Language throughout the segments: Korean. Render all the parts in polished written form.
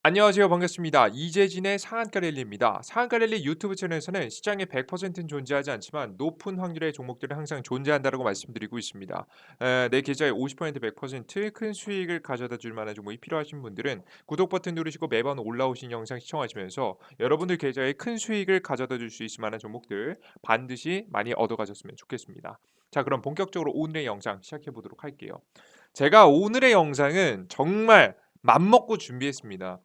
안녕하세요. 반갑습니다. 이재진의 상한가 랠리입니다. 상한가 랠리 유튜브 채널에서는 시장의 100%는 존재하지 않지만 높은 확률의 종목들은 항상 존재한다고 말씀드리고 있습니다. 내 계좌에 50% 100%큰 수익을 가져다 줄 만한 종목이 필요하신 분들은 구독 버튼 누르시고 매번 올라오신 영상 시청하시면서 여러분들 계좌에 큰 수익을 가져다 줄 수 있을 만한 종목들 반드시 많이 얻어 가셨으면 좋겠습니다. 자, 그럼 본격적으로 오늘의 영상 시작해 보도록 할게요. 제가 오늘의 영상은 정말 맘먹고 준비했습니다.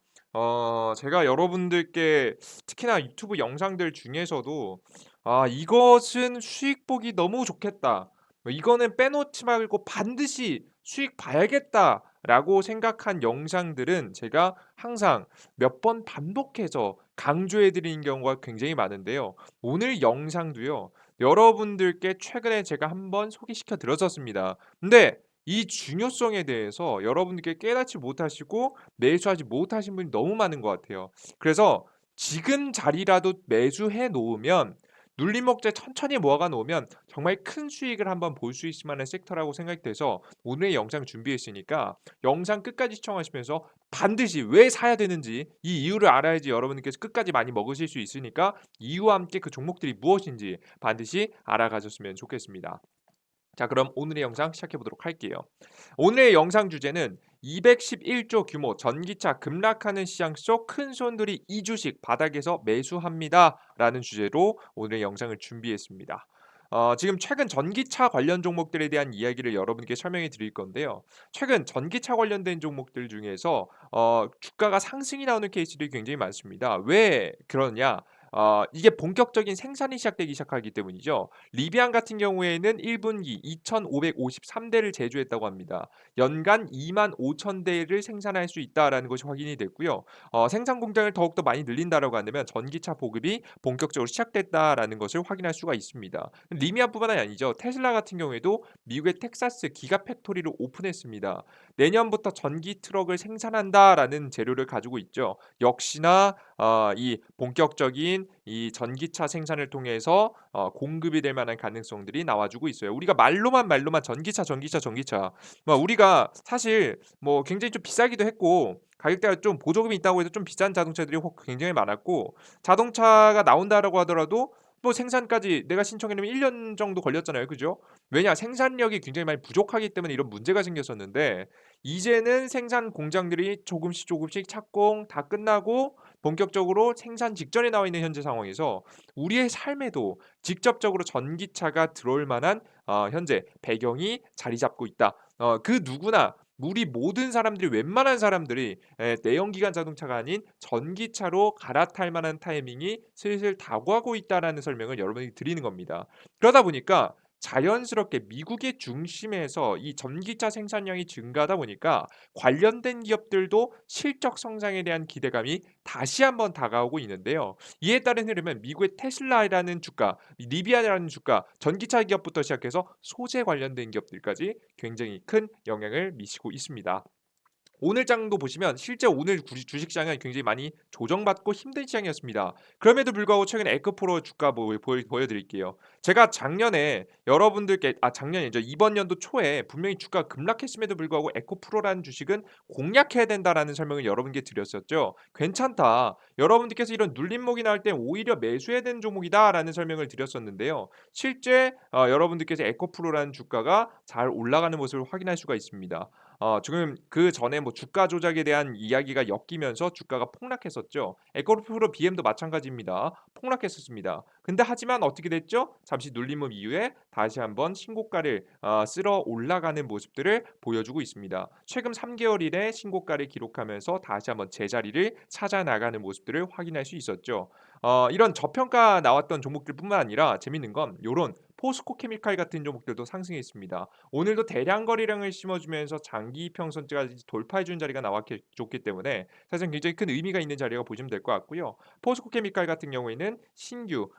제가 여러분들께 특히나 유튜브 영상들 중에서도 '아 이것은 수익 보기 너무 좋겠다. 이거는 빼놓지 말고 반드시 수익 봐야겠다.'라고 생각한 영상들은 제가 항상 몇 번 반복해서 강조해 드리는 경우가 굉장히 많은데요. 오늘 영상도요. 여러분들께 최근에 제가 한번 소개시켜 드렸었습니다. 근데 이 중요성에 대해서 여러분들께 깨닫지 못하시고 매수하지 못하신 분이 너무 많은 것 같아요. 그래서 지금 자리라도 매수해 놓으면 눌림목재 천천히 모아가 놓으면 정말 큰 수익을 한번 볼 수 있을 만한 섹터라고 생각이 돼서 오늘의 영상 준비했으니까 영상 끝까지 시청하시면서 반드시 왜 사야 되는지 이 이유를 알아야지 여러분들께서 끝까지 많이 먹으실 수 있으니까 이유와 함께 그 종목들이 무엇인지 반드시 알아가셨으면 좋겠습니다. 자, 그럼 오늘의 영상 시작해 보도록 할게요. 오늘의 영상 주제는 211조 규모 전기차 급락하는 시장 속 큰 손들이 2주씩 바닥에서 매수합니다라는 주제로 오늘의 영상을 준비했습니다. 지금 최근 전기차 관련 종목들에 대한 이야기를 여러분께 설명해 드릴 건데요. 최근 전기차 관련된 종목들 중에서 주가가 상승이 나오는 케이스들이 굉장히 많습니다. 왜 그러냐? 이게 본격적인 생산이 시작되기 시작하기 때문이죠. 리비안 같은 경우에는 1분기 2,553대를 제조했다고 합니다. 연간 2만 5천 대를 생산할 수 있다라는 것이 확인이 됐고요. 생산 공장을 더욱더 많이 늘린다라고 한다면 전기차 보급이 본격적으로 시작됐다라는 것을 확인할 수가 있습니다. 리미아뿐만 아니죠. 테슬라 같은 경우에도 미국의 텍사스 기가 팩토리를 오픈했습니다. 내년부터 전기 트럭을 생산한다라는 재료를 가지고 있죠. 역시나 이 본격적인 이 전기차 생산을 통해서 공급이 될 만한 가능성들이 나와주고 있어요. 우리가 말로만 전기차, 전기차, 전기차. 우리가 사실 굉장히 좀 비싸기도 했고 가격대가 좀 보조금이 있다고 해서 좀 비싼 자동차들이 굉장히 많았고 자동차가 나온다라고 하더라도 생산까지 내가 신청하려면 1년 정도 걸렸잖아요. 그죠? 왜냐? 생산력이 굉장히 많이 부족하기 때문에 이런 문제가 생겼었는데 이제는 생산 공장들이 조금씩 착공 다 끝나고 본격적으로 생산 직전에 나와 있는 현재 상황에서 우리의 삶에도 직접적으로 전기차가 들어올 만한 현재 배경이 자리 잡고 있다. 그 누구나 우리 모든 사람들이 웬만한 사람들이 내연기관 자동차가 아닌 전기차로 갈아탈 만한 타이밍이 슬슬 다가오고 있다라는 설명을 여러분에게 드리는 겁니다. 그러다 보니까 자연스럽게 미국의 중심에서 이 전기차 생산량이 증가하다 보니까 관련된 기업들도 실적 성장에 대한 기대감이 다시 한번 다가오고 있는데요. 이에 따른 흐름은 미국의 테슬라라는 주가, 리비안이라는 주가, 전기차 기업부터 시작해서 소재 관련된 기업들까지 굉장히 큰 영향을 미치고 있습니다. 오늘 장도 보시면 실제 오늘 주식시장은 굉장히 많이 조정받고 힘든 시장이었습니다. 그럼에도 불구하고 최근에 에코프로 주가 보여드릴게요. 제가 작년에 여러분들께 작년이죠. 이번 연도 초에 분명히 주가 급락했음에도 불구하고 에코프로라는 주식은 공략해야 된다라는 설명을 여러분께 드렸었죠. 괜찮다. 여러분들께서 이런 눌림목이 나올 땐 오히려 매수해야 되는 종목이다라는 설명을 드렸었는데요. 실제 여러분들께서 에코프로라는 주가가 잘 올라가는 모습을 확인할 수가 있습니다. 지금 그전에 주가 조작에 대한 이야기가 엮이면서 주가가 폭락했었죠. 에코프로 BM도 마찬가지입니다. 폭락했었습니다. 근데 하지만 어떻게 됐죠? 잠시 눌림목 이후에 다시 한번 신고가를 쓸어 올라가는 모습들을 보여주고 있습니다. 최근 3개월 이내 신고가를 기록하면서 다시 한번 제자리를 찾아 나가는 모습들을 확인할 수 있었죠. 이런 저평가 나왔던 종목들뿐만 아니라 재밌는 건 요런 포스코 케미칼 같은 종목들도 상승했습니다. 오늘도 대량 거래량을 심어주면서 장기 이평선까지 돌파해 준 자리가 나왔기 줬기 때문에 사실 굉장히 큰 의미가 있는 자리라고 보시면 될 것 같고요. 포스코 케미칼 같은 경우에는 신규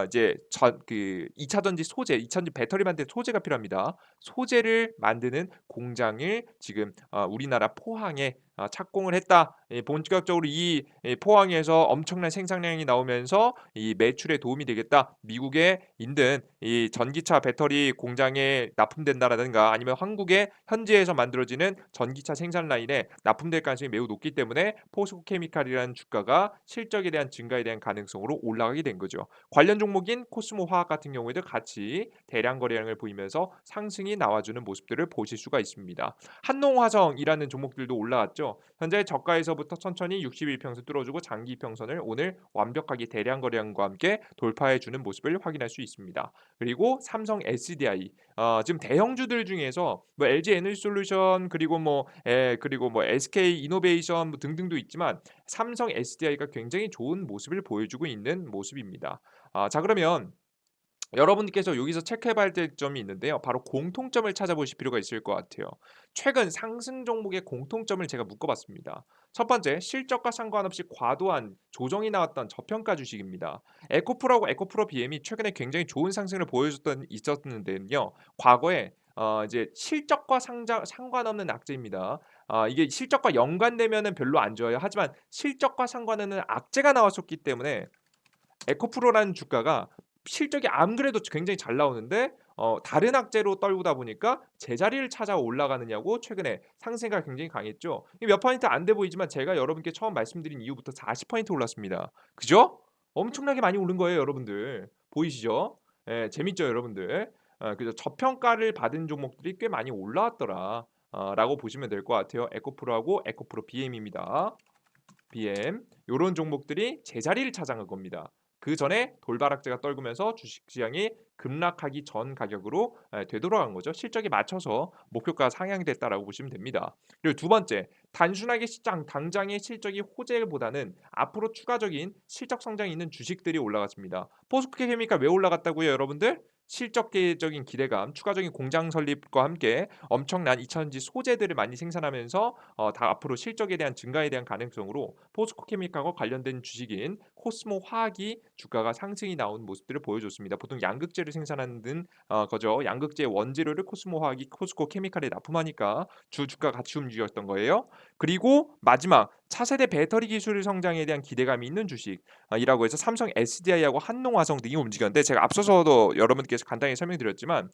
이제 그 2차 전지 소재, 2차 전지 배터리 만드는 소재가 필요합니다. 소재를 만드는 공장을 지금 우리나라 포항에 착공을 했다. 본격적으로 이 포항에서 엄청난 생산량이 나오면서 이 매출에 도움이 되겠다. 미국에 있는 이 전기차 배터리 공장에 납품된다라든가 아니면 한국의 현지에서 만들어지는 전기차 생산 라인에 납품될 가능성이 매우 높기 때문에 포스코 케미칼이라는 주가가 실적에 대한 증가에 대한 가능성으로 올라가게 된 거죠. 관련 종목인 코스모 화학 같은 경우에도 같이 대량 거래량을 보이면서 상승이 나와주는 모습들을 보실 수가 있습니다. 한농화성이라는 종목들도 올라왔죠. 현재 저가에서부터 천천히 61평선 뚫어주고 장기 평선을 오늘 완벽하게 대량 거래량과 함께 돌파해주는 모습을 확인할 수 있습니다. 그리고 삼성 SDI 지금 대형주들 중에서 뭐 LG 에너지솔루션 그리고 뭐 SK 이노베이션 뭐 등등도 있지만 삼성 SDI가 굉장히 좋은 모습을 보여주고 있는 모습입니다. 자 그러면 여러분께서 여기서 체크해봐야 될 점이 있는데요. 바로 공통점을 찾아보실 필요가 있을 것 같아요. 최근 상승 종목의 공통점을 제가 묶어봤습니다. 첫 번째, 실적과 상관없이 과도한 조정이 나왔던 저평가 주식입니다. 에코프로하고 에코프로 BM이 최근에 굉장히 좋은 상승을 보여줬던 있었는데요. 과거에 이제 실적과 상관없는 악재입니다. 이게 실적과 연관되면은 별로 안 좋아요. 하지만 실적과 상관없는 악재가 나왔었기 때문에 에코프로라는 주가가 실적이 안 그래도 굉장히 잘 나오는데 다른 악재로 떨구다 보니까 제자리를 찾아 올라가느냐고 최근에 상승세가 굉장히 강했죠. 이게 몇 퍼센트 안 돼 보이지만 제가 여러분께 처음 말씀드린 이후부터 40% 올랐습니다. 그죠? 엄청나게 많이 오른 거예요, 여러분들. 보이시죠? 예, 재밌죠, 여러분들? 그래서 저평가를 받은 종목들이 꽤 많이 올라왔더라. 라고 보시면 될 것 같아요. 에코프로하고 에코프로 BM입니다. BM 요런 종목들이 제자리를 찾아간 겁니다. 그 전에 돌바락제가 떨구면서 주식시장이 급락하기 전 가격으로 되돌아간 거죠. 실적에 맞춰서 목표가 상향됐다라고 보시면 됩니다. 그리고 두 번째, 단순하게 시장 당장의 실적이 호재보다는 앞으로 추가적인 실적 성장이 있는 주식들이 올라갔습니다. 포스코케미칼 왜 올라갔다고요, 여러분들? 실적적인 기대감, 추가적인 공장 설립과 함께 엄청난 2차전지 소재들을 많이 생산하면서 다 앞으로 실적에 대한 증가에 대한 가능성으로 포스코케미칼과 관련된 주식인 코스모 화학이 주가가 상승이 나온 모습들을 보여줬습니다. 보통 양극재를 생산하는 거죠. 양극재 원재료를 코스모 화학이 포스코케미칼에 납품하니까 주가가 같이 움직였던 거예요. 그리고 마지막 차세대 배터리 기술 성장에 대한 기대감이 있는 주식이라고 해서 삼성 SDI하고 한농화성 등이 움직였는데 제가 앞서서도 여러분께서 간단히 설명드렸지만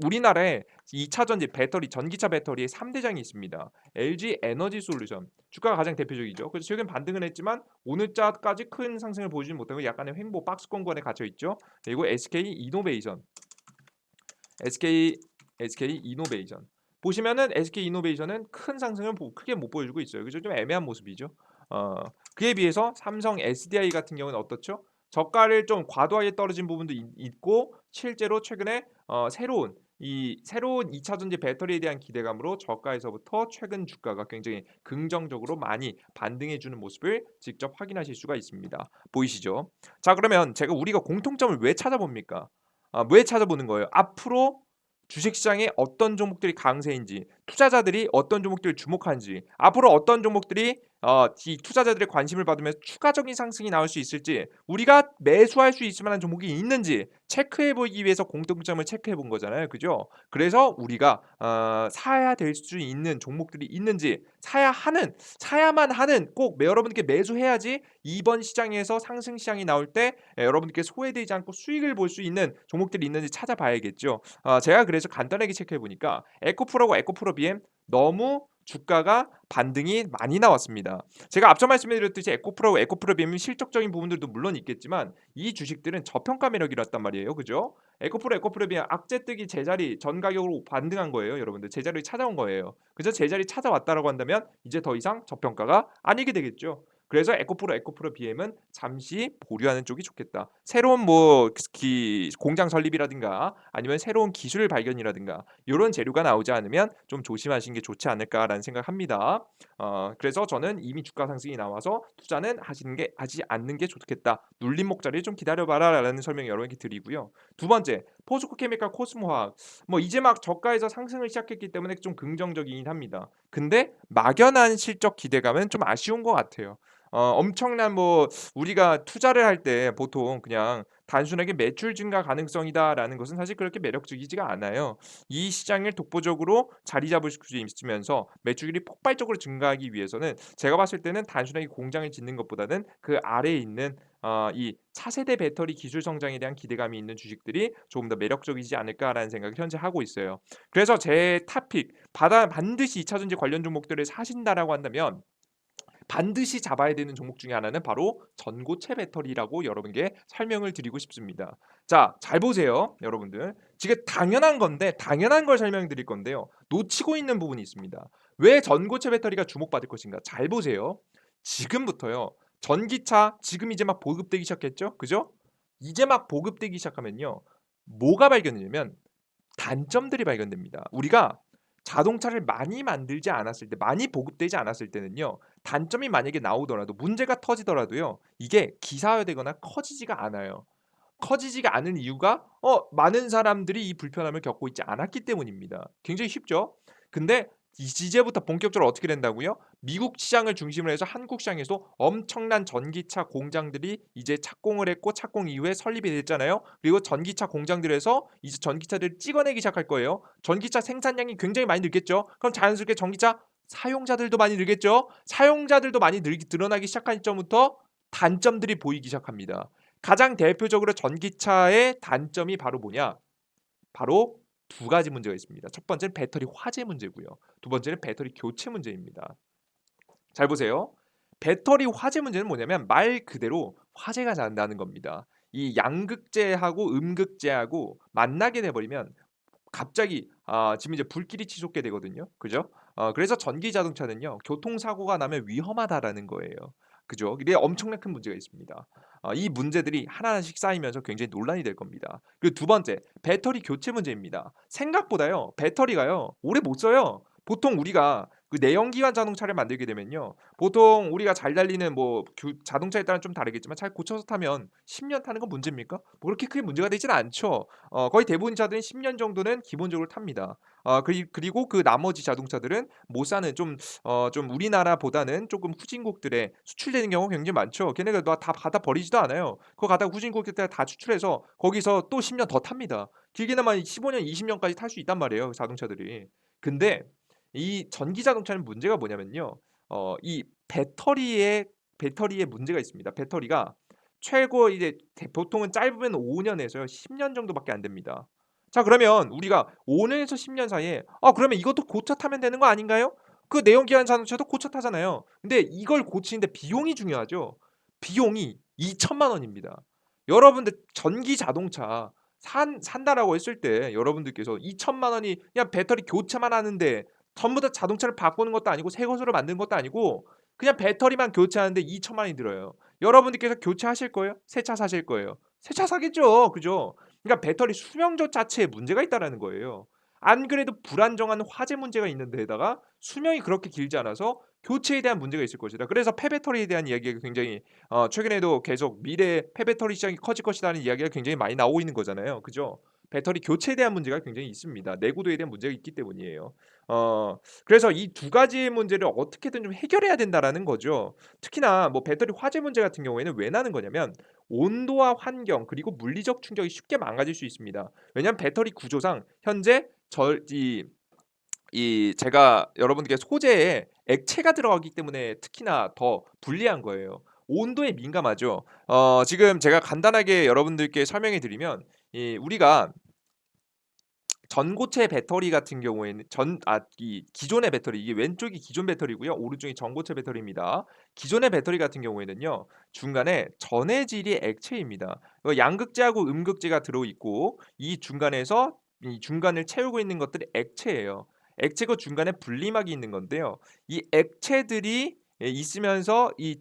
우리나라에 2차 전지 배터리 전기차 배터리의 3대장이 있습니다. LG 에너지 솔루션 주가가 가장 대표적이죠. 그래서 최근 반등을 했지만 오늘자까지 큰 상승을 보이지 못하고 약간의 횡보 박스권권에 갇혀 있죠. 그리고 SK SK 이노베이션 보시면은 SK 이노베이션은 큰 상승을 크게 못 보여주고 있어요. 그죠? 좀 애매한 모습이죠. 어, 그에 비해서 삼성 SDI 같은 경우는 어떻죠? 저가를 좀 과도하게 떨어진 부분도 있고 실제로 최근에 새로운 2차 전지 배터리에 대한 기대감으로 저가에서부터 최근 주가가 굉장히 긍정적으로 많이 반등해 주는 모습을 직접 확인하실 수가 있습니다. 보이시죠? 자, 그러면 우리가 공통점을 왜 찾아봅니까? 왜 찾아보는 거예요? 앞으로 주식시장에 어떤 종목들이 강세인지, 투자자들이 어떤 종목들을 주목하는지, 앞으로 어떤 종목들이 이 투자자들의 관심을 받으면서 추가적인 상승이 나올 수 있을지, 우리가 매수할 수 있을 만한 종목이 있는지 체크해 보기 위해서 공통점을 체크해 본 거잖아요. 그죠? 그래서 우리가 사야 될 수 있는 종목들이 있는지, 사야만 하는 꼭 여러분께 매수해야지 이번 시장에서 상승 시장이 나올 때 여러분께 소외되지 않고 수익을 볼 수 있는 종목들이 있는지 찾아봐야겠죠. 제가 그래서 간단하게 체크해 보니까 에코프로하고 에코프로 BM 너무 주가가 반등이 많이 나왔습니다. 제가 앞서 말씀드렸듯이 에코프로, 에코프로 BM은 실적적인 부분들도 물론 있겠지만 이 주식들은 저평가 매력이었단 말이에요. 그죠? 에코프로, 에코프로 BM 악재 뜨기 제자리 전 가격으로 반등한 거예요. 여러분들 제자리 찾아온 거예요. 그래서 제자리 찾아왔다라고 한다면 이제 더 이상 저평가가 아니게 되겠죠. 그래서 에코프로, 에코프로 BM은 잠시 보류하는 쪽이 좋겠다. 새로운 공장 설립이라든가 아니면 새로운 기술 발견이라든가 이런 재료가 나오지 않으면 좀 조심하시는 게 좋지 않을까라는 생각합니다. 그래서 저는 이미 주가 상승이 나와서 투자는 하지 않는 게 좋겠다. 눌림 목자리 좀 기다려봐라라는 설명 여러분께 드리고요. 두 번째, 포스코케미칼 코스모화학 뭐 이제 막 저가에서 상승을 시작했기 때문에 좀 긍정적이긴 합니다. 근데 막연한 실적 기대감은 좀 아쉬운 것 같아요. 엄청난 뭐 우리가 투자를 할 때 보통 그냥 단순하게 '매출 증가 가능성이다.'라는 것은 사실 그렇게 매력적이지가 않아요. 이 시장을 독보적으로 자리 잡을 수 있으면서 매출이 폭발적으로 증가하기 위해서는 제가 봤을 때는 단순하게 공장을 짓는 것보다는 그 아래에 있는 이 차세대 배터리 기술 성장에 대한 기대감이 있는 주식들이 조금 더 매력적이지 않을까라는 생각을 현재 하고 있어요. 그래서 제 탑픽 반드시 2차 전지 관련 종목들을 사신다라고 한다면 반드시 잡아야 되는 종목 중에 하나는 바로 전고체 배터리라고 여러분께 설명을 드리고 싶습니다. 자, 잘 보세요, 여러분들. 지금 당연한 건데 당연한 걸 설명드릴 건데요. 놓치고 있는 부분이 있습니다. 왜 전고체 배터리가 주목받을 것인가? 잘 보세요. 지금부터요. 전기차 지금 이제 막 보급되기 시작했죠? 그죠? 이제 막 보급되기 시작하면요. 뭐가 발견되냐면 단점들이 발견됩니다. 우리가 자동차를 많이 만들지 않았을 때 많이 보급되지 않았을 때는요. 단점이 만약에 나오더라도 문제가 터지더라도요. 이게 기사화되거나 커지지가 않아요. 커지지가 않은 이유가 많은 사람들이 이 불편함을 겪고 있지 않았기 때문입니다. 굉장히 쉽죠? 근데 이제부터 본격적으로 어떻게 된다고요? 미국 시장을 중심으로 해서 한국 시장에서 엄청난 전기차 공장들이 이제 착공을 했고 착공 이후에 설립이 됐잖아요. 그리고 전기차 공장들에서 이제 전기차들을 찍어내기 시작할 거예요. 전기차 생산량이 굉장히 많이 늘겠죠. 그럼 자연스럽게 전기차 사용자들도 많이 늘겠죠. 사용자들도 많이 늘어나기 시작한 시점부터 단점들이 보이기 시작합니다. 가장 대표적으로 전기차의 단점이 바로 뭐냐? 바로 두 가지 문제가 있습니다. 첫 번째는 배터리 화재 문제고요. 두 번째는 배터리 교체 문제입니다. 잘 보세요. 배터리 화재 문제는 뭐냐면 말 그대로 화재가 난다는 겁니다. 이 양극재하고 음극재하고 만나게 돼 버리면 갑자기 지금 이제 불길이 치솟게 되거든요. 그죠? 그래서 전기 자동차는요. 교통사고가 나면 위험하다라는 거예요. 그죠? 이게 엄청난 큰 문제가 있습니다. 이 문제들이 하나하나씩 쌓이면서 굉장히 논란이 될 겁니다. 그리고 두 번째, 배터리 교체 문제입니다. 생각보다요. 배터리가요. 오래 못 써요. 보통 우리가 그 내연기관 자동차를 만들게 되면요. 보통 우리가 잘 달리는 뭐 자동차에 따라 좀 다르겠지만 잘 고쳐서 타면 10년 타는 건 문제입니까? 뭐 그렇게 크게 문제가 되지는 않죠. 거의 대부분 차들은 10년 정도는 기본적으로 탑니다. 그리고 그 나머지 자동차들은 못 사는 좀 우리나라보다는 조금 후진국들에 수출되는 경우가 굉장히 많죠. 걔네가 다 갖다 버리지도 않아요. 그거 갖다가 후진국한테 다 추출해서 거기서 또 10년 더 탑니다. 길게나마 15년, 20년까지 탈 수 있단 말이에요, 자동차들이. 근데 이 전기 자동차는 문제가 뭐냐면요. 이 배터리에 문제가 있습니다. 배터리가 최고 이제 보통은 짧으면 5 년에서요 10년 정도밖에 안 됩니다. 자, 그러면 우리가 5 년에서 10년 사이에 그러면 이것도 고쳐 타면 되는 거 아닌가요? 그 내연기관 자동차도 고쳐 타잖아요. 근데 이걸 고치는데 비용이 중요하죠. 비용이 2천만 원입니다. 여러분들 전기 자동차 산다라고 했을 때 여러분들께서 2천만 원이 그냥 배터리 교체만 하는데 전부 다 자동차를 바꾸는 것도 아니고 새 것으로 만드는 것도 아니고 그냥 배터리만 교체하는데 2천만 원이 들어요. 여러분들께서 교체하실 거예요? 새 차 사실 거예요? 새 차 사겠죠. 그죠? 그러니까 배터리 수명조 자체에 문제가 있다라는 거예요. 안 그래도 불안정한 화재 문제가 있는 데다가 수명이 그렇게 길지 않아서 교체에 대한 문제가 있을 것이다. 그래서 폐배터리에 대한 이야기가 굉장히 최근에도 계속 미래 폐배터리 시장이 커질 것이라는 이야기가 굉장히 많이 나오고 있는 거잖아요. 그죠? 배터리 교체에 대한 문제가 굉장히 있습니다. 내구도에 대한 문제가 있기 때문이에요. 그래서 이 두 가지의 문제를 어떻게든 좀 해결해야 된다라는 거죠. 특히나 뭐 배터리 화재 문제 같은 경우에는 왜 나는 거냐면 온도와 환경 그리고 물리적 충격이 쉽게 망가질 수 있습니다. 왜냐하면 배터리 구조상 현재 이 제가 여러분들께 소재에 액체가 들어가기 때문에 특히나 더 불리한 거예요. 온도에 민감하죠. 지금 제가 간단하게 여러분들께 설명해 드리면 이 우리가 전고체 배터리 같은 경우에는 이 기존의 배터리 이게 왼쪽이 기존 배터리고요. 오른쪽이 전고체 배터리입니다. 기존의 배터리 같은 경우에는요. 중간에 전해질이 액체입니다. 양극재하고 음극재가 들어 있고 이 중간에서 이 중간을 채우고 있는 것들이 액체예요. 액체고 중간에 분리막이 있는 건데요. 이 액체들이 있으면서 이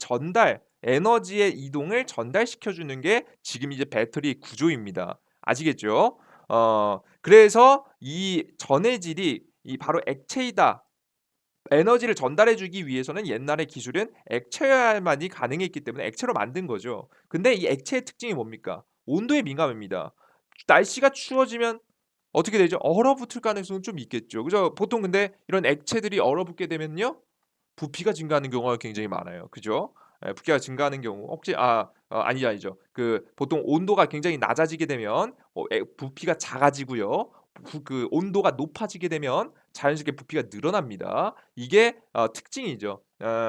에너지의 이동을 전달시켜 주는 게 지금 이제 배터리 구조입니다. 아시겠죠? 그래서 이 전해질이 이 바로 액체이다. 에너지를 전달해 주기 위해서는 옛날의 기술은 액체여야만이 가능했기 때문에 액체로 만든 거죠. 근데 이 액체의 특징이 뭡니까? 온도에 민감합니다. 날씨가 추워지면 어떻게 되죠? 얼어붙을 가능성은 좀 있겠죠. 그죠? 보통 근데 이런 액체들이 얼어붙게 되면요. 부피가 증가하는 경우가 굉장히 많아요. 그죠? 부피가 증가하는 경우 혹시 아니죠, 아니죠. 그 보통 온도가 굉장히 낮아지게 되면 부피가 작아지고요. 그 온도가 높아지게 되면 자연스럽게 부피가 늘어납니다. 이게 특징이죠.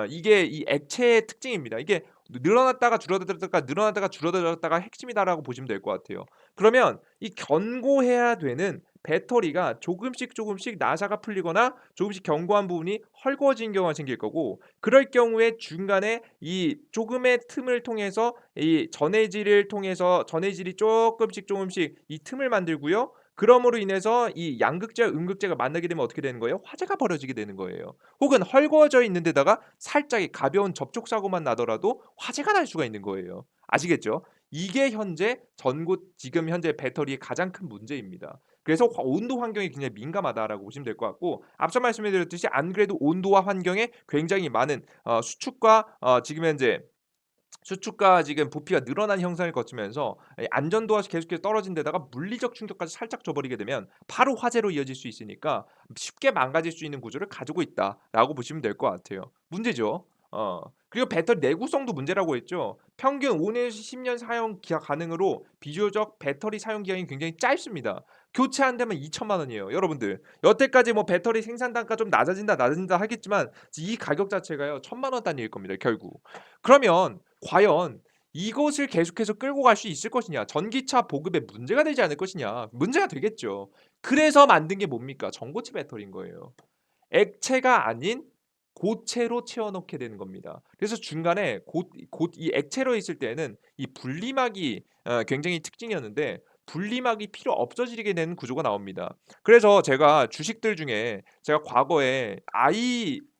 이게 이 액체의 특징입니다. 이게 늘어났다가 줄어들었다가 늘어났다가 줄어들었다가 핵심이다라고 보시면 될 것 같아요. 그러면 이 견고해야 되는 배터리가 조금씩 조금씩 나사가 풀리거나 조금씩 견고한 부분이 헐거워지는 경우가 생길 거고, 그럴 경우에 중간에 이 조금의 틈을 통해서 이 전해질을 통해서 전해질이 쪼끔씩 쪼금씩 이 틈을 만들고요. 그럼으로 인해서 이 양극재와 음극재가 만나게 되면 어떻게 되는 거예요? 화재가 벌어지게 되는 거예요. 혹은 헐거워져 있는 데다가 살짝의 가벼운 접촉 사고만 나더라도 화재가 날 수가 있는 거예요. 아시겠죠? 이게 지금 현재 배터리의 가장 큰 문제입니다. 그래서 온도 환경에 굉장히 민감하다라고 보시면 될 것 같고, 앞서 말씀해 드렸듯이 안 그래도 온도와 환경에 굉장히 많은 수축과 지금 부피가 늘어난 형상을 거치면서 안전도가 계속해서 떨어진 데다가 물리적 충격까지 살짝 줘 버리게 되면 바로 화재로 이어질 수 있으니까 쉽게 망가질 수 있는 구조를 가지고 있다라고 보시면 될 것 같아요. 문제죠. 그리고 배터리 내구성도 문제라고 했죠. 평균 5 년에서 10년 사용 기하 가능으로 비교적 배터리 사용 기간이 굉장히 짧습니다. 교체 안 되면 2천만 원이에요. 여러분들, 여태까지 뭐 배터리 생산 단가 좀 낮아진다 하겠지만 이 가격 자체가요, 1,000만 원 단위일 겁니다, 결국. 그러면 과연 이것을 계속해서 끌고 갈 수 있을 것이냐? 전기차 보급에 문제가 되지 않을 것이냐? 문제가 되겠죠. 그래서 만든 게 뭡니까? 전고체 배터리인 거예요. 액체가 아닌 고체로 채워 넣게 되는 겁니다. 그래서 중간에 곧 이 액체로 있을 때에는 이 분리막이 굉장히 특징이었는데, 분리막이 필요 없어지게 되는 구조가 나옵니다. 그래서 제가 주식들 중에 제가 과거에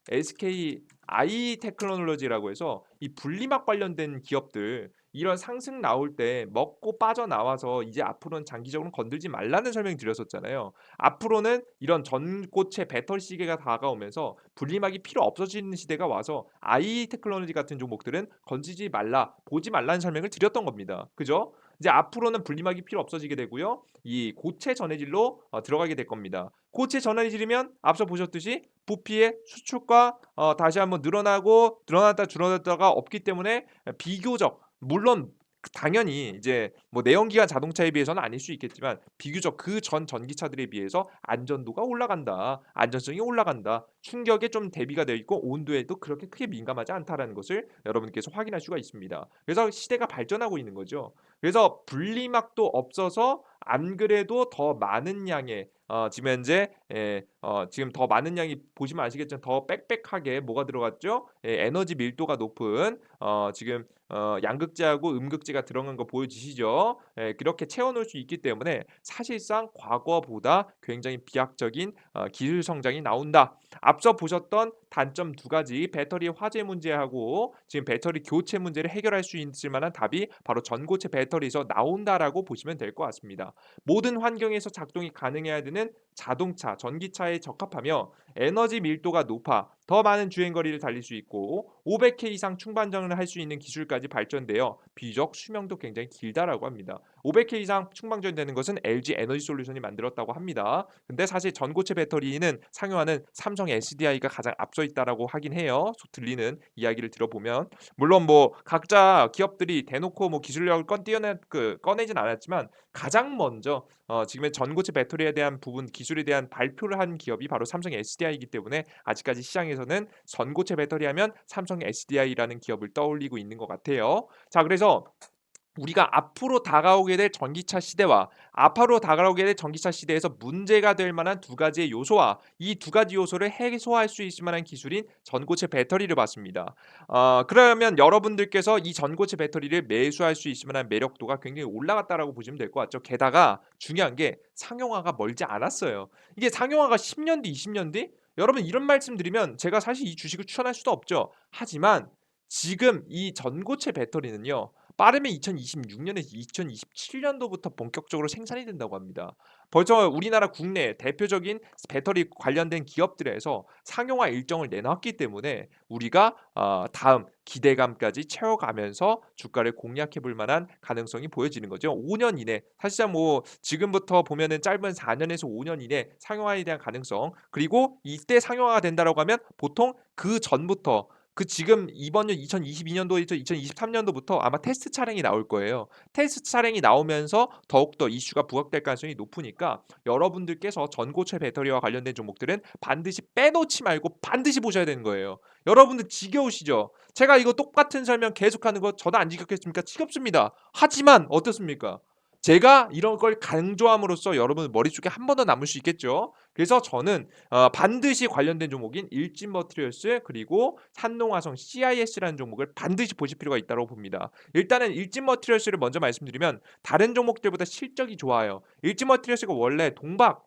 SK i 테크놀로지라고 해서 이 분리막 관련된 기업들 이런 상승 나올 때 먹고 빠져나와서 이제 앞으로는 장기적으로 건들지 말라는 설명 드렸었잖아요. 앞으로는 이런 전고체 배터리 시계가 다가오면서 분리막이 필요 없어지는 시대가 와서 i 테크놀로지 같은 종목들은 건지지 말라, 보지 말라는 설명을 드렸던 겁니다. 그죠? 이제 앞으로는 분리막이 필요 없어지게 되고요. 이 고체 전해질로 들어가게 될 겁니다. 고체 전해질이면 앞서 보셨듯이 부피의 수축과 다시 한번 늘어나고 늘어났다 줄어들다가 없기 때문에 비교적, 물론 당연히 이제 뭐 내연기관 자동차에 비해서는 아닐 수 있겠지만 비교적 그 전 전기차들에 비해서 안전도가 올라간다. 안전성이 올라간다. 충격에 좀 대비가 되어 있고 온도에도 그렇게 크게 민감하지 않다라는 것을 여러분께서 확인할 수가 있습니다. 그래서 시대가 발전하고 있는 거죠. 그래서 분리막도 없어서 안 그래도 더 많은 양의 지금 현재 지금 더 많은 양이 보시면 아시겠지만 더 빽빽하게 뭐가 들어갔죠? 에너지 밀도가 높은 지금 양극재하고 음극재가 들어간 거 보여지시죠? 그렇게 채워 놓을 수 있기 때문에 사실상 과거보다 굉장히 비약적인 기술 성장이 나온다. 앞서 보셨던 단점 두 가지, 배터리 화재 문제하고 지금 배터리 교체 문제를 해결할 수 있을 만한 답이 바로 전고체 배터리에서 나온다라고 보시면 될 것 같습니다. 모든 환경에서 작동이 가능해야 되는 자동차, 전기차에 적합하며 에너지 밀도가 높아 더 많은 주행 거리를 달릴 수 있고 500K 이상 충반전을 할 수 있는 기술까지 발전되어 비교적 수명도 굉장히 길다라고 합니다. 500K 이상 충방전되는 것은 LG 에너지 솔루션이 만들었다고 합니다. 근데 사실 전고체 배터리는 상용화는 삼성 SDI가 가장 앞서 있다라고 하긴 해요. 들리는 이야기를 들어보면, 물론 뭐 각자 기업들이 대놓고 뭐 기술력을 꺼내진 않았지만 가장 먼저 지금의 전고체 배터리에 대한 부분 기술에 대한 발표를 한 기업이 바로 삼성 SDI이기 때문에 아직까지 시장에서는 전고체 배터리 하면 삼성 SDI라는 기업을 떠올리고 있는 것 같아요. 자, 그래서 우리가 앞으로 다가오게 될 전기차 시대와 앞으로 다가오게 될 전기차 시대에서 문제가 될 만한 두 가지의 요소와 이 두 가지 요소를 해소할 수 있을 만한 기술인 전고체 배터리를 봤습니다. 그러면 여러분들께서 이 전고체 배터리를 매수할 수 있을 만한 매력도가 굉장히 올라갔다라고 보시면 될 것 같죠. 게다가 중요한 게 상용화가 멀지 않았어요. 이게 상용화가 10년 뒤, 20년 뒤? 여러분, 이런 말씀 드리면 제가 사실 이 주식을 추천할 수도 없죠. 하지만 지금 이 전고체 배터리는요, 빠르면 2026년에서 2027년도부터 본격적으로 생산이 된다고 합니다. 벌써 우리나라 국내 대표적인 배터리 관련된 기업들에서 상용화 일정을 내놨기 때문에 우리가 다음 기대감까지 채워가면서 주가를 공략해 볼 만한 가능성이 보여지는 거죠. 5년 이내, 사실상 뭐 지금부터 보면은 짧은 4년에서 5년 이내 상용화에 대한 가능성, 그리고 이때 상용화가 된다라고 하면 보통 그 전부터 지금 이번 년 2022년도에서 2023년도부터 아마 테스트 차량이 나올 거예요. 테스트 차량이 나오면서 더욱더 이슈가 부각될 가능성이 높으니까 여러분들께서 전고체 배터리와 관련된 종목들은 반드시 빼놓지 말고 반드시 보셔야 되는 거예요. 여러분들 지겨우시죠? 제가 이거 똑같은 설명 계속하는 거 저도 안 지겹겠습니까? 지겹습니다. 하지만 어떻습니까? 제가 이런 걸 강조함으로써 여러분 머릿속에 한 번 더 남을 수 있겠죠. 그래서 저는 반드시 관련된 종목인 일진머티리얼스 그리고 산농화성 CIS라는 종목을 반드시 보실 필요가 있다고 봅니다. 일단은 일진머티리얼스를 먼저 말씀드리면 다른 종목들보다 실적이 좋아요. 일진머티리얼스가 원래 동박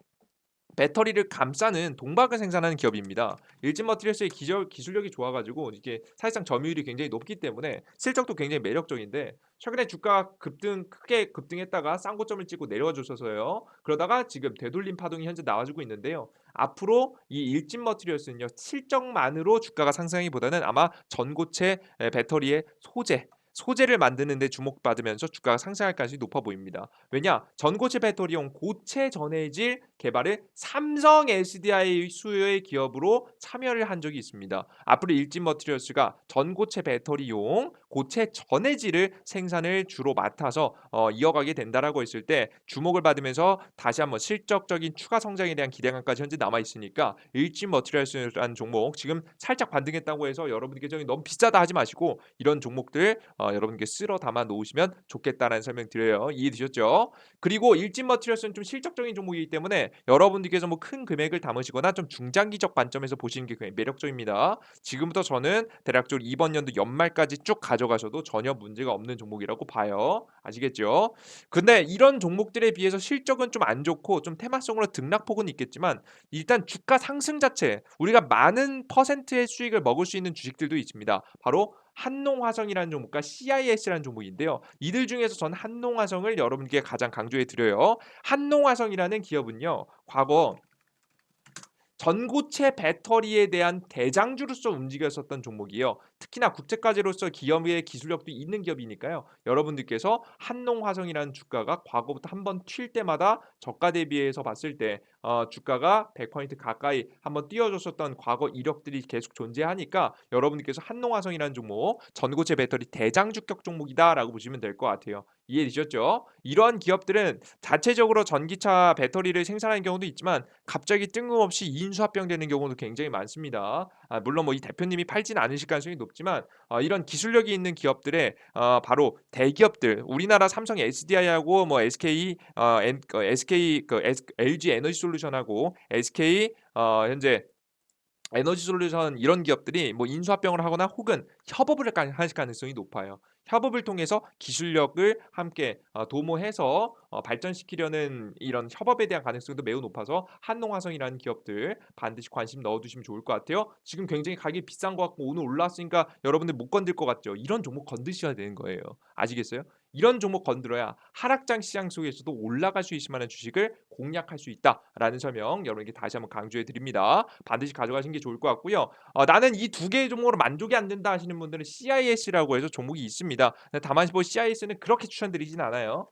배터리를 감싸는 동박을 생산하는 기업입니다. 일진머티리얼스의 기술력이 좋아가지고 이게 사실상 점유율이 굉장히 높기 때문에 실적도 굉장히 매력적인데 최근에 주가 크게 급등했다가 쌍고점을 찍고 내려와 줬어서요. 그러다가 지금 되돌림 파동이 현재 나와주고 있는데요. 앞으로 이 일진머티리얼스는요 실적만으로 주가가 상승하기보다는 아마 전고체 배터리의 소재를 만드는 데 주목받으면서 주가가 상승할 가능성이 높아 보입니다. 왜냐? 전고체 배터리용 고체 전해질 개발을 삼성 SDI 수요의 기업으로 참여를 한 적이 있습니다. 앞으로 일진머티리얼스가 전고체 배터리용 고체 전해질을 생산을 주로 맡아서 이어가게 된다라고 했을 때 주목을 받으면서 다시 한번 실적적인 추가 성장에 대한 기대감까지 현재 남아 있으니까 일진머티리얼스라는 종목 지금 살짝 반등했다고 해서 여러분께 너무 비싸다 하지 마시고 이런 종목들 여러분께 쓸어 담아 놓으시면 좋겠다라는 설명 드려요. 이해되셨죠? 그리고 일진머티리얼스는 좀 실적적인 종목이기 때문에 여러분들께서 뭐 큰 금액을 담으시거나 좀 중장기적 관점에서 보시는 게 굉장히 매력적입니다. 지금부터 저는 대략적으로 이번 연도 연말까지 쭉 가져가셔도 전혀 문제가 없는 종목이라고 봐요. 아시겠죠? 근데 이런 종목들에 비해서 실적은 좀 안 좋고 좀 테마성으로 등락폭은 있겠지만 일단 주가 상승 자체 우리가 많은 퍼센트의 수익을 먹을 수 있는 주식들도 있습니다. 바로 한농화성이라는 종목과 CIS라는 종목인데요. 이들 중에서 전 한농화성을 여러분께 가장 강조해 드려요. 한농화성이라는 기업은요. 과거 전고체 배터리에 대한 대장주로서 움직였었던 종목이에요. 특히나 국제가제로서 기업의 기술력도 있는 기업이니까요. 여러분들께서 한농화성이라는 주가가 과거부터 한번 튈 때마다 저가 대비해서 봤을 때 주가가 100% 가까이 한번 뛰어줬었던 과거 이력들이 계속 존재하니까 여러분들께서 한농화성이라는 종목 전고체 배터리 대장주격 종목이다라고 보시면 될 것 같아요. 이해되셨죠? 이러한 기업들은 자체적으로 전기차 배터리를 생산하는 경우도 있지만 갑자기 뜬금없이 인수합병되는 경우도 굉장히 많습니다. 물론 뭐 이 대표님이 팔지는 않으실 가능성이 높지만 이런 기술력이 있는 기업들의 바로 대기업들 우리나라 삼성 SDI하고 뭐 SK LG 에너지 솔루션하고 SK 현재 에너지 솔루션 이런 기업들이 뭐 인수합병을 하거나 혹은 협업을 할 가능성이 높아요. 협업을 통해서 기술력을 함께 도모해서 발전시키려는 이런 협업에 대한 가능성도 매우 높아서 한농화성이라는 기업들 반드시 관심 넣어두시면 좋을 것 같아요. 지금 굉장히 가격이 비싼 것 같고 오늘 올라왔으니까 여러분들 못 건들 것 같죠. 이런 종목 건드셔야 되는 거예요. 아시겠어요? 이런 종목 건드려야 하락장 시장 속에서도 올라갈 수 있을 만한 주식을 공략할 수 있다라는 설명 여러분께 다시 한번 강조해 드립니다. 반드시 가져가시는 게 좋을 것 같고요. 나는 이 두 개의 종목으로 만족이 안 된다 하시는 분들은 CIS라고 해서 종목이 있습니다. 다만 뭐 CIS는 그렇게 추천드리진 않아요.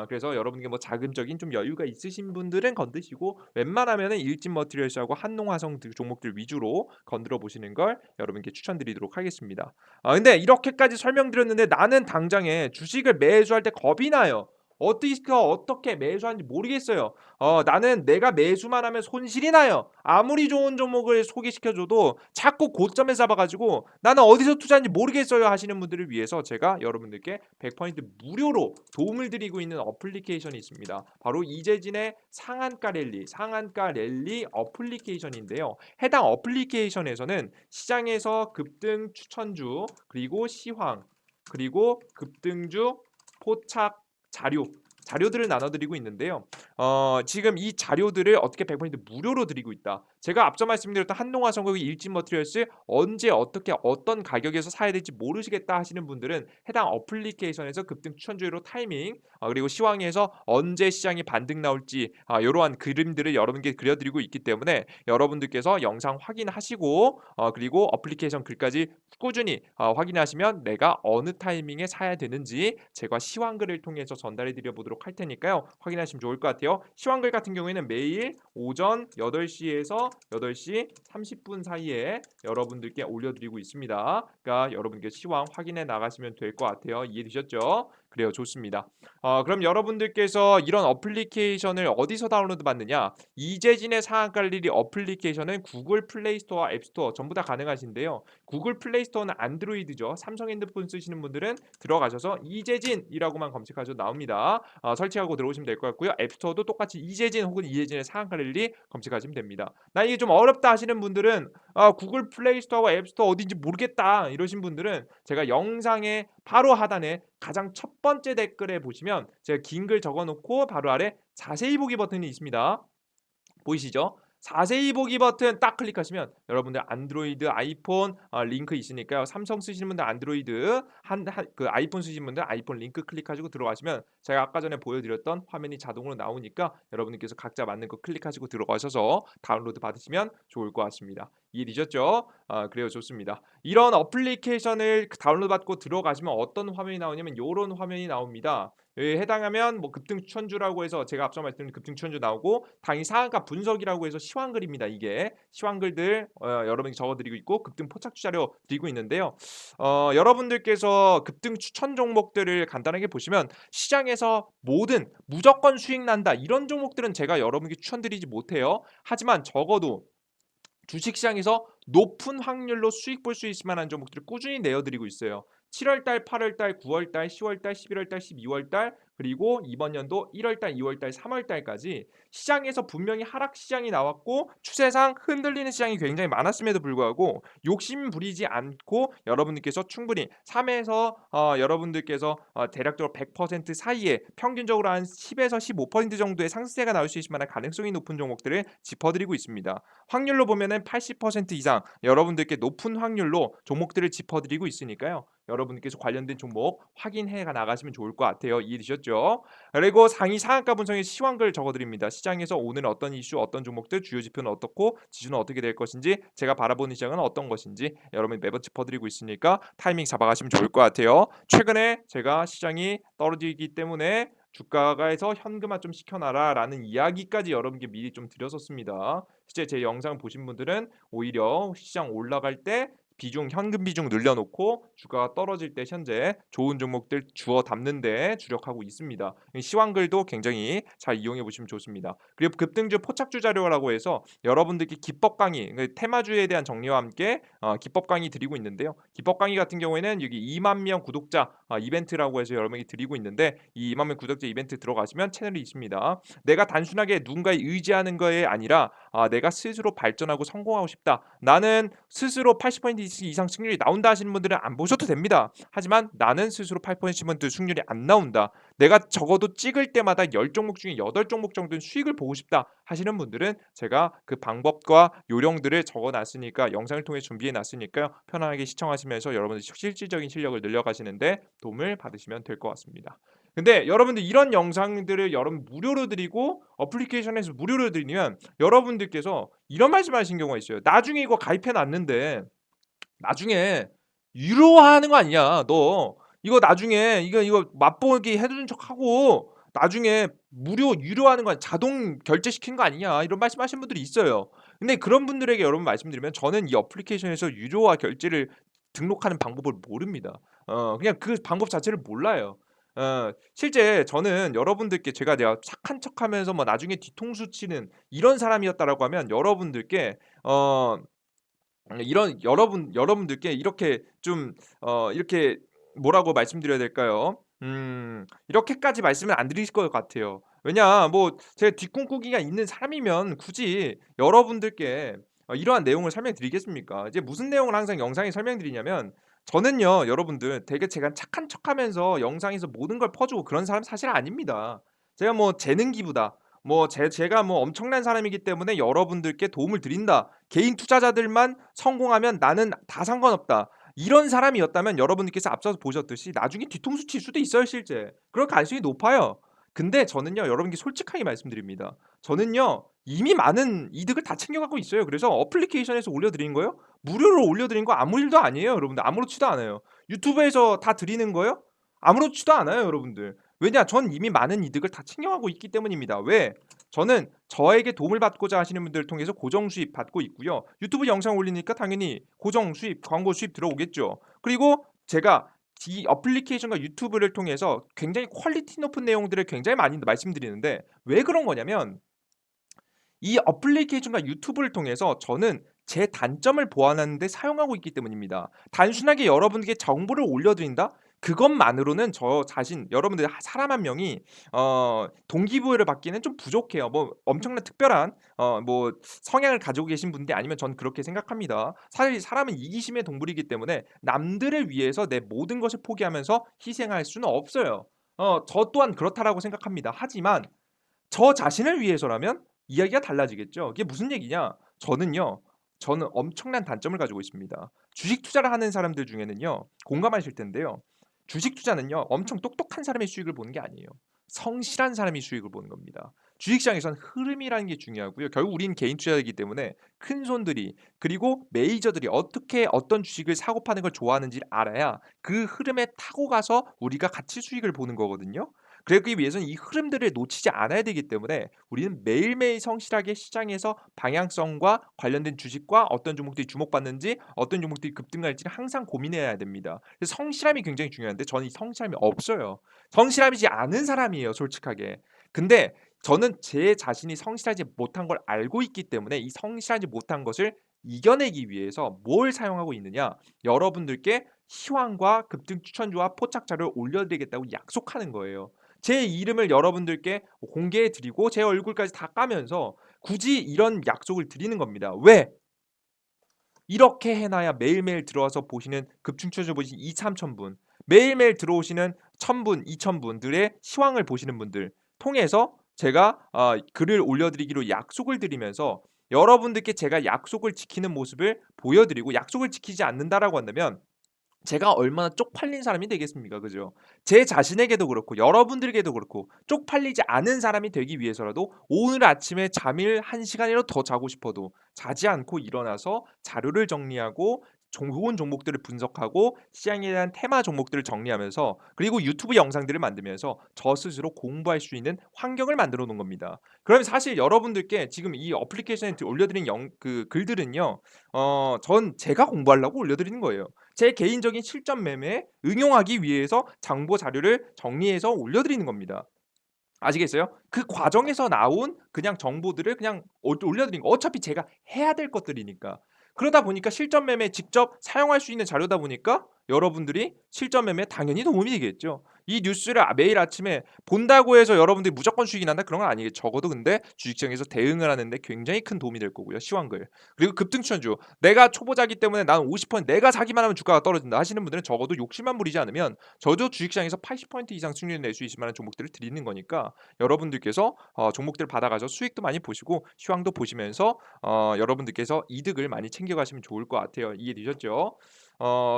그래서 여러분께 뭐 자금적인 좀 여유가 있으신 분들은 건드시고 웬만하면은 일진머티리얼스하고 한농화성 종목들 위주로 건드려 보시는 걸 여러분께 추천드리도록 하겠습니다. 근데 이렇게까지 설명드렸는데 나는 당장에 주식을 매수할 때 겁이 나요. 어떻게 매수하는지 모르겠어요. 나는 내가 매수만 하면 손실이 나요. 아무리 좋은 종목을 소개시켜줘도 자꾸 고점에 잡아가지고 나는 어디서 투자하는지 모르겠어요 하시는 분들을 위해서 제가 여러분들께 100% 무료로 도움을 드리고 있는 어플리케이션이 있습니다. 바로 이재진의 상한가 랠리 어플리케이션인데요. 해당 어플리케이션에서는 시장에서 급등 추천주 그리고 시황 그리고 급등주 포착 자료들을 나눠드리고 있는데요. 지금 이 자료들을 어떻게 100% 무료로 드리고 있다. 제가 앞서 말씀드렸던 한농화성공이 일진머티리얼스 언제 어떻게 어떤 가격에서 사야 될지 모르시겠다 하시는 분들은 해당 어플리케이션에서 급등 추천주로 타이밍 그리고 시황에서 언제 시장이 반등 나올지 이러한 그림들을 여러분께 그려드리고 있기 때문에 여러분들께서 영상 확인하시고 그리고 어플리케이션 글까지 꾸준히 확인하시면 내가 어느 타이밍에 사야 되는지 제가 시황글을 통해서 전달해 드려 보도록 할 테니까요. 확인하시면 좋을 것 같아요. 시황글 같은 경우에는 매일 오전 8시에서 8시부터 8시 30분 사이에 여러분들께 올려드리고 있습니다. 그러니까 여러분께 시황 확인해 나가시면 될 것 같아요. 이해되셨죠? 그래요, 좋습니다. 그럼 여러분들께서 이런 어플리케이션을 어디서 다운로드 받느냐? 이재진의 상한가리리 어플리케이션은 구글 플레이 스토어와 앱 스토어 전부 다 가능하신데요. 구글 플레이 스토어는 안드로이드죠. 삼성 핸드폰 쓰시는 분들은 들어가셔서 이재진이라고만 검색하셔도 나옵니다. 설치하고 들어오시면 될 것 같고요. 앱 스토어도 똑같이 이재진 혹은 이재진의 상한가릴리 검색하시면 됩니다. 나 이게 좀 어렵다 하시는 분들은 구글 플레이 스토어와 앱 스토어 어딘지 모르겠다 이러신 분들은 제가 영상의 바로 하단에 가장 첫 번째 댓글에 보시면 제가 긴 글 적어놓고 바로 아래 자세히 보기 버튼이 있습니다. 보이시죠? 자세히 보기 버튼 딱 클릭하시면 여러분들 안드로이드, 아이폰 링크 있으니까요. 삼성 쓰시는 분들 안드로이드, 그 아이폰 쓰시는 분들 아이폰 링크 클릭하시고 들어가시면 제가 아까 전에 보여드렸던 화면이 자동으로 나오니까 여러분들께서 각자 맞는 거 클릭하시고 들어가셔서 다운로드 받으시면 좋을 것 같습니다. 이해되셨죠? 그래요, 좋습니다. 이런 어플리케이션을 다운로드 받고 들어가시면 어떤 화면이 나오냐면 이런 화면이 나옵니다. 해당하면 뭐 급등 추천주라고 해서 제가 앞서 말씀드린 급등 추천주 나오고 당일 상한가 분석이라고 해서 시황글입니다. 이게 시황글들 여러분이 적어드리고 있고 급등 포착주 자료 드리고 있는데요. 여러분들께서 급등 추천 종목들을 간단하게 보시면 시장에서 모든 무조건 수익 난다 이런 종목들은 제가 여러분께 추천드리지 못해요. 하지만 적어도 주식시장에서 높은 확률로 수익 볼 수 있을 만한 종목들을 꾸준히 내어드리고 있어요. 7월달, 8월달, 9월달, 10월달, 11월달, 12월달 그리고 이번 연도 1월달, 2월달, 3월달까지 시장에서 분명히 하락 시장이 나왔고 추세상 흔들리는 시장이 굉장히 많았음에도 불구하고 욕심 부리지 않고 여러분들께서 충분히 3에서 여러분들께서 대략적으로 100% 사이에 평균적으로 한 10에서 15% 정도의 상승세가 나올 수 있을 만한 가능성이 높은 종목들을 짚어드리고 있습니다. 확률로 보면은 80% 이상 여러분들께 높은 확률로 종목들을 짚어드리고 있으니까요. 여러분께서 관련된 종목 확인해 나가시면 좋을 것 같아요. 이해되셨죠? 그리고 상위 상한가 분석의 시황글 적어드립니다. 시장에서 오늘 어떤 이슈, 어떤 종목들, 주요 지표는 어떻고 지수는 어떻게 될 것인지 제가 바라보는 시장은 어떤 것인지 여러분이 매번 짚어드리고 있으니까 타이밍 잡아가시면 좋을 것 같아요. 최근에 제가 시장이 떨어지기 때문에 주가가에서 현금화 좀 시켜놔라라는 이야기까지 여러분께 미리 좀 드렸었습니다. 실제 제 영상 보신 분들은 오히려 시장 올라갈 때 비중 현금 비중 늘려놓고 주가가 떨어질 때 현재 좋은 종목들 주워 담는데 주력하고 있습니다. 시황글도 굉장히 잘 이용해 보시면 좋습니다. 그리고 급등주 포착주 자료라고 해서 여러분들께 기법 강의 테마주에 대한 정리와 함께 기법 강의 드리고 있는데요. 기법 강의 같은 경우에는 여기 2만 명 구독자 이벤트라고 해서 여러분에게 드리고 있는데 이 2만 명 구독자 이벤트 들어가시면 채널이 있습니다. 내가 단순하게 누군가에 의지하는 거에 아니라 내가 스스로 발전하고 성공하고 싶다. 나는 스스로 80% 이상 승률이 나온다 하시는 분들은 안 보셔도 됩니다. 하지만 나는 스스로 8% 승률이 안 나온다. 내가 적어도 찍을 때마다 10종목 중에 8종목 정도는 수익을 보고 싶다 하시는 분들은 제가 그 방법과 요령들을 적어놨으니까 영상을 통해 준비해놨으니까요. 편안하게 시청하시면서 여러분들 실질적인 실력을 늘려가시는데 도움을 받으시면 될 것 같습니다. 근데 여러분들 이런 영상들을 여러분 무료로 드리고 어플리케이션에서 무료로 드리면 여러분들께서 이런 말씀하신 경우가 있어요. 나중에 이거 가입해 놨는데 나중에 유료화하는 거 아니냐? 너 이거 나중에 이거 맛보기 해주는 척하고 나중에 무료 유료화하는 거 자동 결제시키는 거 아니냐? 이런 말씀하시는 분들이 있어요. 근데 그런 분들에게 여러분 말씀드리면 저는 이 어플리케이션에서 유료화 결제를 등록하는 방법을 모릅니다. 그냥 그 방법 자체를 몰라요. 실제 저는 여러분들께 내가 착한 척하면서 뭐 나중에 뒤통수 치는 이런 사람이었다라고 하면 여러분들께 이런 여러분들께 이렇게 좀 이렇게 뭐라고 말씀드려야 될까요? 이렇게까지 말씀을 안 드릴 것 같아요. 왜냐 뭐 제가 뒷꿈꾸기가 있는 사람이면 굳이 여러분들께 이러한 내용을 설명드리겠습니까? 이제 무슨 내용을 항상 영상에 설명드리냐면 저는요 여러분들 되게 제가 착한 척하면서 영상에서 모든 걸 퍼주고 그런 사람 사실 아닙니다. 제가 뭐 재능 기부다. 뭐 제가 뭐 엄청난 사람이기 때문에 여러분들께 도움을 드린다. 개인 투자자들만 성공하면 나는 다 상관없다. 이런 사람이었다면 여러분들께서 앞서서 보셨듯이 나중에 뒤통수 칠 수도 있어요, 실제. 그럴 가능성이 높아요. 근데 저는요, 여러분께 솔직하게 말씀드립니다. 저는요, 이미 많은 이득을 다 챙겨가고 있어요. 그래서 어플리케이션에서 올려드린 거요? 무료로 올려드린 거 아무 일도 아니에요, 여러분들. 아무렇지도 않아요. 유튜브에서 다 드리는 거요? 아무렇지도 않아요, 여러분들. 왜냐? 전 이미 많은 이득을 다 챙겨가고 있기 때문입니다. 왜? 저는 저에게 도움을 받고자 하시는 분들을 통해서 고정 수입 받고 있고요. 유튜브 영상 올리니까 당연히 고정 수입, 광고 수입 들어오겠죠. 그리고 제가 이 어플리케이션과 유튜브를 통해서 굉장히 퀄리티 높은 내용들을 굉장히 많이 말씀드리는데 왜 그런 거냐면 이 어플리케이션과 유튜브를 통해서 저는 제 단점을 보완하는 데 사용하고 있기 때문입니다. 단순하게 여러분에게 정보를 올려드린다? 그것만으로는 저 자신 여러분들 사람 한 명이 동기부여를 받기는 좀 부족해요. 뭐 엄청난 특별한 뭐 성향을 가지고 계신 분이 아니면 전 그렇게 생각합니다. 사실 사람은 이기심의 동물이기 때문에 남들을 위해서 내 모든 것을 포기하면서 희생할 수는 없어요. 저 또한 그렇다라고 생각합니다. 하지만 저 자신을 위해서라면 이야기가 달라지겠죠. 이게 무슨 얘기냐? 저는 엄청난 단점을 가지고 있습니다. 주식 투자를 하는 사람들 중에는요. 공감하실 텐데요. 주식 투자는요. 엄청 똑똑한 사람의 수익을 보는 게 아니에요. 성실한 사람이 수익을 보는 겁니다. 주식시장에선 흐름이라는 게 중요하고요. 결국 우리는 개인 투자이기 때문에 큰손들이 그리고 메이저들이 어떻게 어떤 주식을 사고 파는 걸 좋아하는지를 알아야 그 흐름에 타고 가서 우리가 같이 수익을 보는 거거든요. 그러기 위해서는 이 흐름들을 놓치지 않아야 되기 때문에 우리는 매일매일 성실하게 시장에서 방향성과 관련된 주식과 어떤 종목들이 주목받는지 어떤 종목들이 급등할지를 항상 고민해야 됩니다. 그래서 성실함이 굉장히 중요한데 저는 이 성실함이 없어요. 성실하지 않은 사람이에요, 솔직하게. 근데 저는 제 자신이 성실하지 못한 걸 알고 있기 때문에 이 성실하지 못한 것을 이겨내기 위해서 뭘 사용하고 있느냐? 여러분들께 시황과 급등 추천주와 포착자를 올려드리겠다고 약속하는 거예요. 제 이름을 여러분들께 공개해 드리고 제 얼굴까지 다 까면서 굳이 이런 약속을 드리는 겁니다. 왜? 이렇게 해 놔야 매일매일 들어와서 보시는 급증추천주 보시는 2-3천 분, 매일매일 들어오시는 1,000 분, 2,000 분들의 시황을 보시는 분들 통해서 제가 글을 올려드리기로 약속을 드리면서 여러분들께 제가 약속을 지키는 모습을 보여드리고 약속을 지키지 않는다라고 한다면 제가 얼마나 쪽팔린 사람이 되겠습니까? 그죠? 제 자신에게도 그렇고 여러분들에게도 그렇고 쪽팔리지 않은 사람이 되기 위해서라도 오늘 아침에 잠을 1 시간이라도 더 자고 싶어도 자지 않고 일어나서 자료를 정리하고 좋은 종목들을 분석하고 시장에 대한 테마 종목들을 정리하면서 그리고 유튜브 영상들을 만들면서 저 스스로 공부할 수 있는 환경을 만들어 놓은 겁니다. 그러면 사실 여러분들께 지금 이 어플리케이션에 올려드린 글들은요. 전 제가 공부하려고 올려드리는 거예요. 제 개인적인 실전 매매에 응용하기 위해서 정보 자료를 정리해서 올려드리는 겁니다. 아시겠어요? 그 과정에서 나온 그냥 정보들을 그냥 올려드린 거. 어차피 제가 해야 될 것들이니까. 그러다 보니까 실전 매매에 직접 사용할 수 있는 자료다 보니까 여러분들이 실전 매매에 당연히 도움이 되겠죠. 이 뉴스를 매일 아침에 본다고 해서 여러분들이 무조건 수익이 난다 그런 건 아니겠죠. 적어도 근데 주식시장에서 대응을 하는 데 굉장히 큰 도움이 될 거고요. 시황글. 그리고 급등추천주. 내가 초보자기 때문에 나는 50% 내가 사기만 하면 주가가 떨어진다 하시는 분들은 적어도 욕심만 부리지 않으면 저도 주식시장에서 80% 이상 수익률을 낼 수 있을 만한 종목들을 드리는 거니까 여러분들께서 종목들을 받아가서 수익도 많이 보시고 시황도 보시면서 여러분들께서 이득을 많이 챙겨가시면 좋을 것 같아요. 이해되셨죠?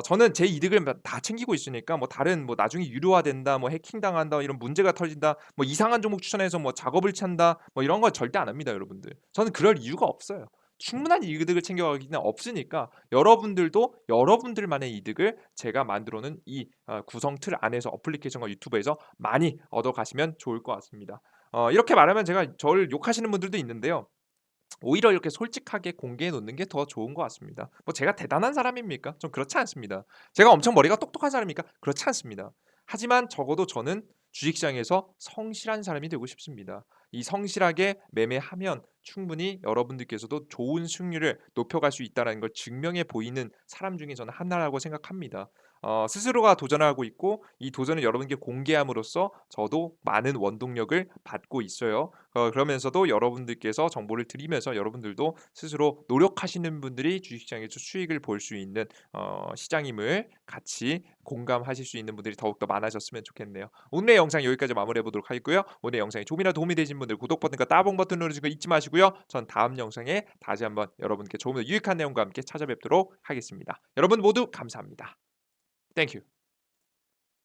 저는 제 이득을 다 챙기고 있으니까 뭐 다른 뭐 나중에 유료화된다, 뭐 해킹당한다, 이런 문제가 터진다, 뭐 이상한 종목 추천해서 뭐 작업을 찬다, 뭐 이런 건 절대 안 합니다, 여러분들. 저는 그럴 이유가 없어요. 충분한 이득을 챙겨가기는 없으니까 여러분들도 여러분들만의 이득을 제가 만들어 놓은 이 구성 틀 안에서 어플리케이션과 유튜브에서 많이 얻어가시면 좋을 것 같습니다. 이렇게 말하면 제가 저를 욕하시는 분들도 있는데요. 오히려 이렇게 솔직하게 공개해 놓는 게 더 좋은 것 같습니다. 뭐 제가 대단한 사람입니까? 좀 그렇지 않습니다. 제가 엄청 머리가 똑똑한 사람입니까? 그렇지 않습니다. 하지만 적어도 저는 주식시장에서 성실한 사람이 되고 싶습니다. 이 성실하게 매매하면 충분히 여러분들께서도 좋은 수익률을 높여갈 수 있다는 걸 증명해 보이는 사람 중에 저는 하나라고 생각합니다. 스스로가 도전하고 있고 이 도전을 여러분께 공개함으로써 저도 많은 원동력을 받고 있어요. 그러면서도 여러분들께서 정보를 드리면서 여러분들도 스스로 노력하시는 분들이 주식시장에서 수익을 볼 수 있는 시장임을 같이 공감하실 수 있는 분들이 더욱더 많아졌으면 좋겠네요. 오늘의 영상 여기까지 마무리해 보도록 하겠고요. 오늘 영상이 조금이라도 도움이 되신 분들 구독 버튼과 따봉 버튼 누르시는 거 잊지 마시고요. 전 다음 영상에 다시 한번 여러분께 조금 더 유익한 내용과 함께 찾아뵙도록 하겠습니다. 여러분 모두 감사합니다. 땡큐.